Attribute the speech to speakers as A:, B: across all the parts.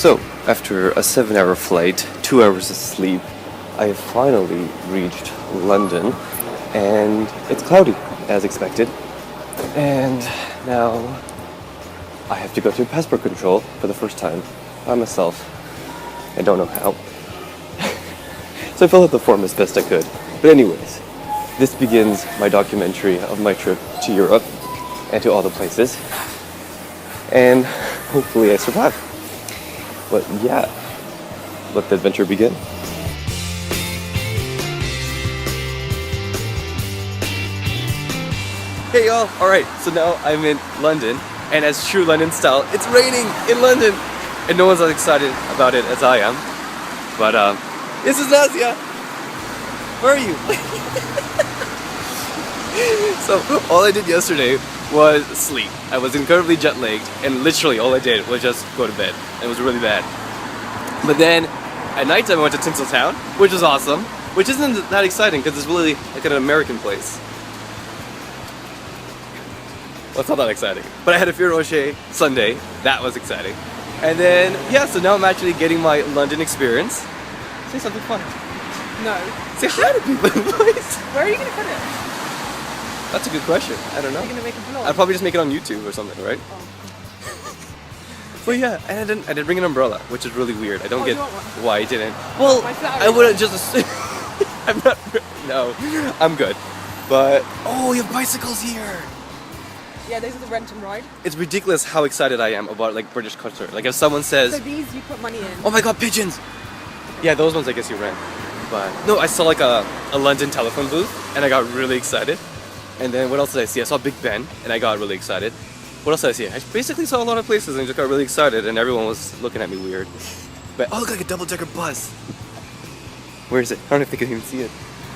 A: So, after a 7-hour flight, 2 hours of sleep, I have finally reached London, and it's cloudy, as expected. And now I have to go through passport control for the first time by myself. I don't know how. So I filled out the form as best I could. But anyways, this begins my documentary of my trip to Europe and to all the places. And hopefully I survive. But yeah, let the adventure begin. Hey y'all, alright, so now I'm in London, and as true London style, it's raining in London! And no one's as excited about it as I am. But this is Nazia! Where are you? So, all I did yesterday was sleep. I was incredibly jet lagged, and literally all I did was just go to bed. It was really bad. But then, at nighttime I went to Tinseltown, which was awesome, which isn't that exciting because it's really like an American place. Well, it's not that exciting. But I had a Ferrero Rocher Sunday, that was exciting. And then, yeah, so now I'm actually getting my London experience. Say something funny.
B: No.
A: Say hi to people, please.
B: Where are you going to put it?
A: That's a good question. I don't know.
B: Are you going to make a vlog?
A: I'd probably just make it on YouTube or something, right?
B: Oh.
A: But yeah, and I didn't bring an umbrella, which is really weird. I don't get
B: do you want one?
A: why I didn't. Well,
B: My flower
A: I wouldn't
B: is
A: just I'm not, no, I'm good. But, oh, you have bicycles here!
B: Yeah, those are the rent and ride.
A: It's ridiculous how excited I am about like British culture. Like if someone says,
B: So these you put money in.
A: oh my god, pigeons! Yeah, those ones I guess you rent. But no, I saw like a London telephone booth and I got really excited. And then what else did I see? I saw Big Ben and I got really excited. What else did I see? I basically saw a lot of places and just got really excited and everyone was looking at me weird. But oh, look, like a double-decker bus! Where is it? I don't think I can even see it.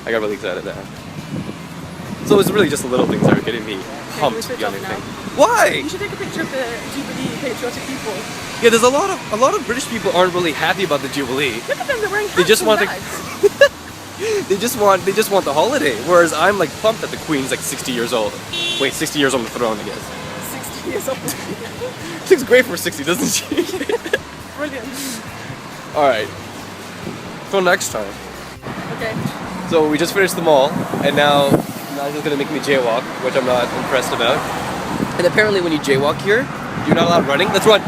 A: I got really excited there. So it's really just the little things that are getting me pumped
B: switch
A: beyond
B: off
A: anything.
B: now.
A: Why?
B: You should take a picture of the Jubilee patriotic people.
A: Yeah, there's a lot of British people aren't really happy about the Jubilee.
B: Look at them, they're wearing hats
A: They just
B: and
A: want to,
B: bags.
A: they just want the holiday. Whereas I'm like pumped that the Queen's like 60 years old. Wait, 60 years on the throne, I guess.
B: 60 years old.
A: She looks great for 60, doesn't she?
B: Brilliant.
A: All right. Till next time.
B: Okay.
A: So we just finished the mall, and now Nagia's gonna make me jaywalk, which I'm not impressed about. And apparently, when you jaywalk here, you're not allowed running. Let's run.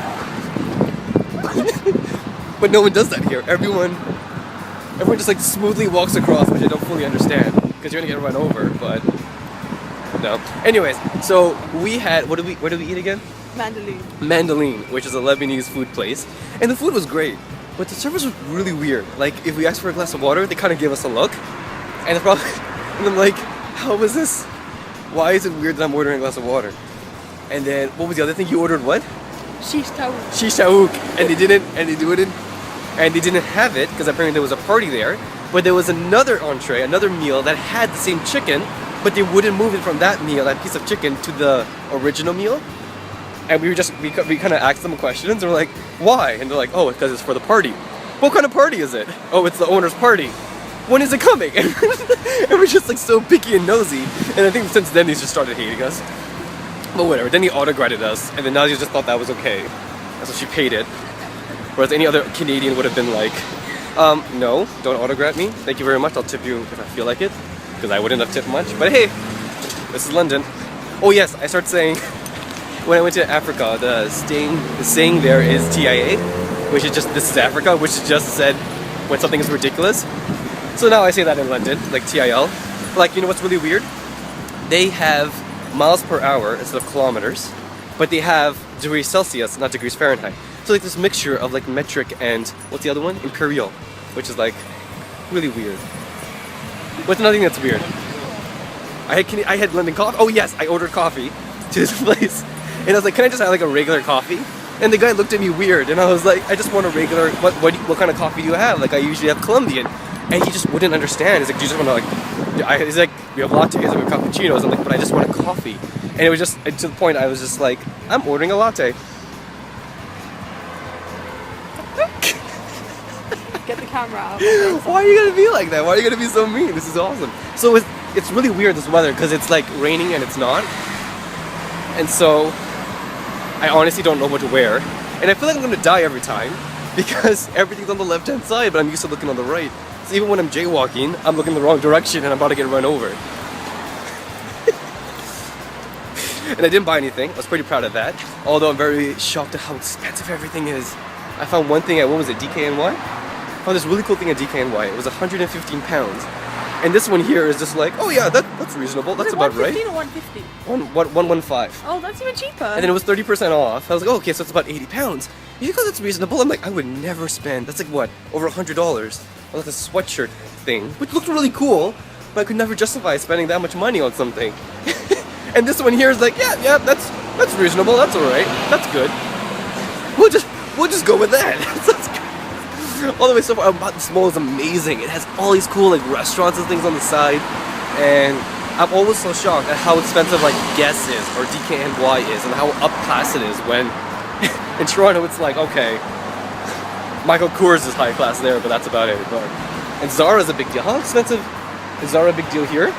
A: But no one does that here. Everyone just like smoothly walks across, which I don't fully understand because you're gonna get run over. But no. Anyways, so we had where did we eat again?
B: Mandolin.
A: Mandolin, which is a Lebanese food place, and the food was great, but the service was really weird. Like if we asked for a glass of water, they kind of gave us a look, and the problem, and I'm like, how is this? Why is it weird that I'm ordering a glass of water? And then what was the other thing you ordered? What?
B: Shish taouk.
A: Shish taouk, and they didn't have it because apparently there was a party there. But there was another entree, another meal that had the same chicken, but they wouldn't move it from that meal, that piece of chicken, to the original meal. And we kind of asked them questions, and we're like, why? And they're like, oh, it's because it's for the party. What kind of party is it? Oh, it's the owner's party. When is it coming? And we're just like so picky and nosy. And I think since then he's just started hating us. But whatever, then he autograded us, and then Nadia just thought that was okay. And so she paid it. Whereas any other Canadian would have been like, no, don't autograd me. Thank you very much, I'll tip you if I feel like it. Because I wouldn't have tipped much. But hey, this is London. Oh yes, I started saying, when I went to Africa, the saying there is TIA, which is just, this is Africa, which just said when something is ridiculous. So now I say that in London, like TIL. Like, you know what's really weird? They have miles per hour instead of kilometers, but they have degrees Celsius, not degrees Fahrenheit. So like this mixture of like metric and, what's the other one? Imperial, which is like really weird. What's another thing that's weird? I had London coffee. Oh yes, I ordered coffee to this place. And I was like, can I just have like a regular coffee? And the guy looked at me weird, and I was like, I just want a regular, what kind of coffee do you have? Like I usually have Colombian. And he just wouldn't understand. He's like, do you just want to like, he's like, we have lattes, we have cappuccinos. I'm like, but I just want a coffee. And it was just, to the point I was just like, I'm ordering a latte.
B: Get the camera out.
A: Why are you gonna be like that? Why are you gonna be so mean? This is awesome. So it's really weird, this weather, because it's like raining and it's not. And so I honestly don't know what to wear. And I feel like I'm gonna die every time because everything's on the left-hand side, but I'm used to looking on the right. So even when I'm jaywalking, I'm looking the wrong direction and I'm about to get run over. And I didn't buy anything. I was pretty proud of that. Although I'm very shocked at how expensive everything is. I found one thing at, what was it, DKNY? I found this really cool thing at DKNY. It was 115 pounds. And this one here is just like, oh yeah, that's reasonable. That's about right.
B: 115 or 150?
A: 115.
B: Oh, that's even cheaper.
A: And then it was 30% off. I was like, oh, okay, so it's about 80 pounds. You think that's reasonable? I'm like, I would never spend, that's like what, over $100 on like a sweatshirt thing, which looked really cool, but I could never justify spending that much money on something. And this one here is like, yeah, that's reasonable, that's alright, that's good. We'll just go with that. That's good. All the way so far, this mall is amazing. It has all these cool like restaurants and things on the side, and I'm always so shocked at how expensive like Guess is or DKNY is, and how up class it is when in Toronto it's like, okay, Michael Kors is high class there, but that's about it. And Zara's a big deal. How expensive is Zara a big deal here?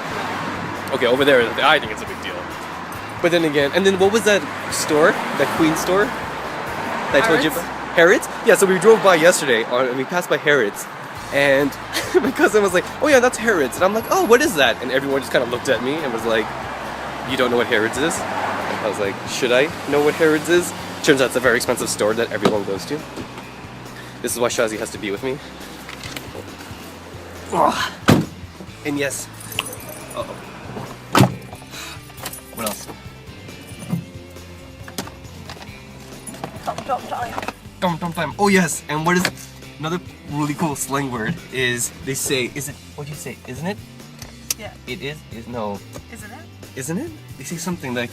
A: Okay, over there, I think it's a big deal. But then again, and then what was that store? That Queen store? That I told you about? Harrods? Yeah, so we drove by yesterday, and we passed by Harrods, and my cousin was like, oh yeah, that's Harrods. And I'm like, oh, what is that? And everyone just kind of looked at me and was like, you don't know what Harrods is? And I was like, should I know what Harrods is? Turns out it's a very expensive store that everyone goes to. This is why Shazi has to be with me. Oh. And yes. Uh-oh. What else? Tom time. Oh yes, and what is another really cool slang word is they say, is it, what do you say, isn't it?
B: Yeah.
A: It is, no.
B: Isn't it?
A: Isn't it? They say something like,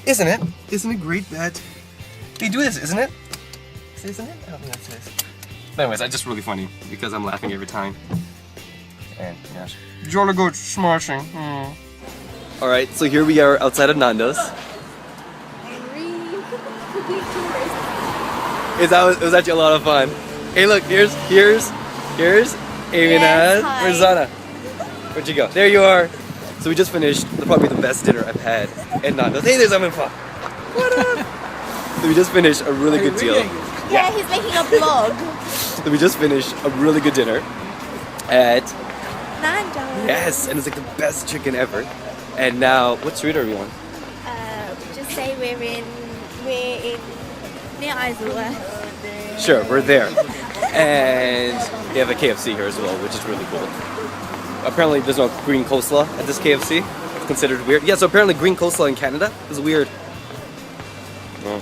A: isn't it? Isn't it great that they do this, isn't it? Isn't it? I don't think that's it. But anyways, that's just really funny because I'm laughing every time. And yes. Jolly good smashing. Alright, so here we are outside of Nando's. It was actually a lot of fun. Hey look, here's Amy and where's Zana? Where'd you go? There you are. So we just finished probably the best dinner I've had at Nando's. Hey, there's Aminfa. What up? So we just finished a really good deal.
C: Yeah, he's making a vlog.
A: So we just finished a really good dinner at
C: Nando's.
A: Yes, and it's like the best chicken ever. And now, what street are we on?
C: Just say we're in near Aizawa.
A: Sure, we're there. And they have a KFC here as well, which is really cool. Apparently there's no green coleslaw at this KFC. It's considered weird. Yeah, so apparently green coleslaw in Canada is weird. Oh.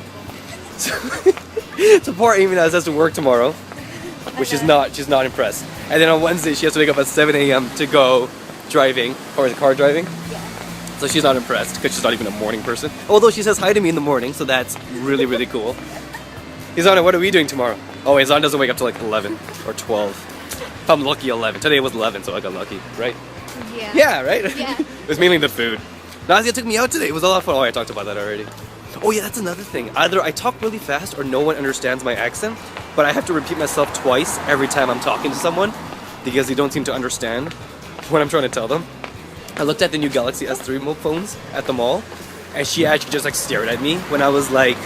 A: So poor Amy has to work tomorrow, which she's not impressed. And then on Wednesday she has to wake up at 7 a.m. to go driving, or is it car driving?
C: Yeah.
A: So she's not impressed because she's not even a morning person. Although she says hi to me in the morning, so that's really, really cool. Izana, what are we doing tomorrow? Oh, Izana doesn't wake up till like 11 or 12. If I'm lucky, 11. Today was 11, so I got lucky, right?
C: Yeah.
A: Yeah, right?
C: Yeah.
A: It was mainly the food. Nazia took me out today. It was a lot of fun. Oh, I talked about that already. Oh yeah, that's another thing. Either I talk really fast or no one understands my accent, but I have to repeat myself twice every time I'm talking to someone because they don't seem to understand what I'm trying to tell them. I looked at the new Galaxy S3 phones at the mall, and she actually just like stared at me when I was like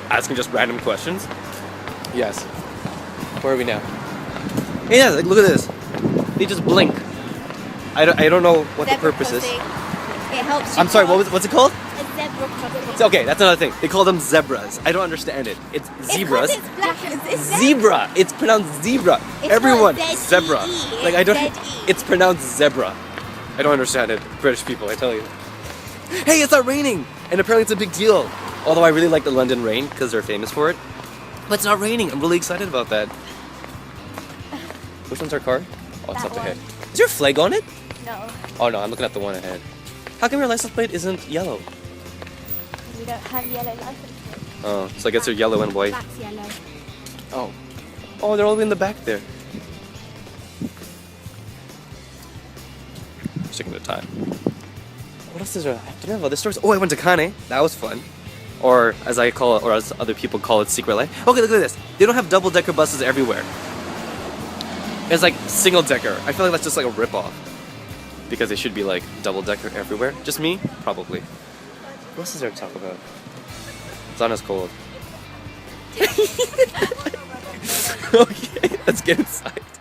A: asking just random questions. Yes. Where are we now? Yeah, like look at this. They just blink. I don't know what the purpose is.
C: It helps you.
A: I'm sorry, what's it called?
C: A zebra crossing.
A: So, okay, that's another thing. They call them zebras. I don't understand it. It's zebras.
C: It's black. It's
A: Zebra. It's pronounced zebra.
C: It's
A: Everyone,
C: not
A: zebra.
C: Z-E,
A: Like I don't.
C: it's Z-E.
A: It's pronounced zebra. I don't understand it. British people, I tell you. Hey, it's not raining, and apparently it's a big deal. Although I really like the London rain because they're famous for it. But it's not raining. I'm really excited about that. Which one's our car? Oh, it's
C: That
A: up ahead.
C: one.
A: Is there a flag on it?
C: No,
A: Oh no, I'm looking at the one ahead. How come your license plate isn't yellow?
C: we don't have yellow license plate.
A: Oh, so I guess they're yellow and white.
C: Black's yellow.
A: Oh. Oh, they're all the way in the back there. Just checking the time. What else is there? I don't know other stores. Oh, I went to Kane. That was fun. Or as I call it, or as other people call it, Secret Life. Okay, look at this. They don't have double-decker buses everywhere. It's like single-decker. I feel like that's just like a rip-off. Because they should be like double-decker everywhere. Just me? Probably. What else is there to talk about? Zana's cold. Okay, let's get inside.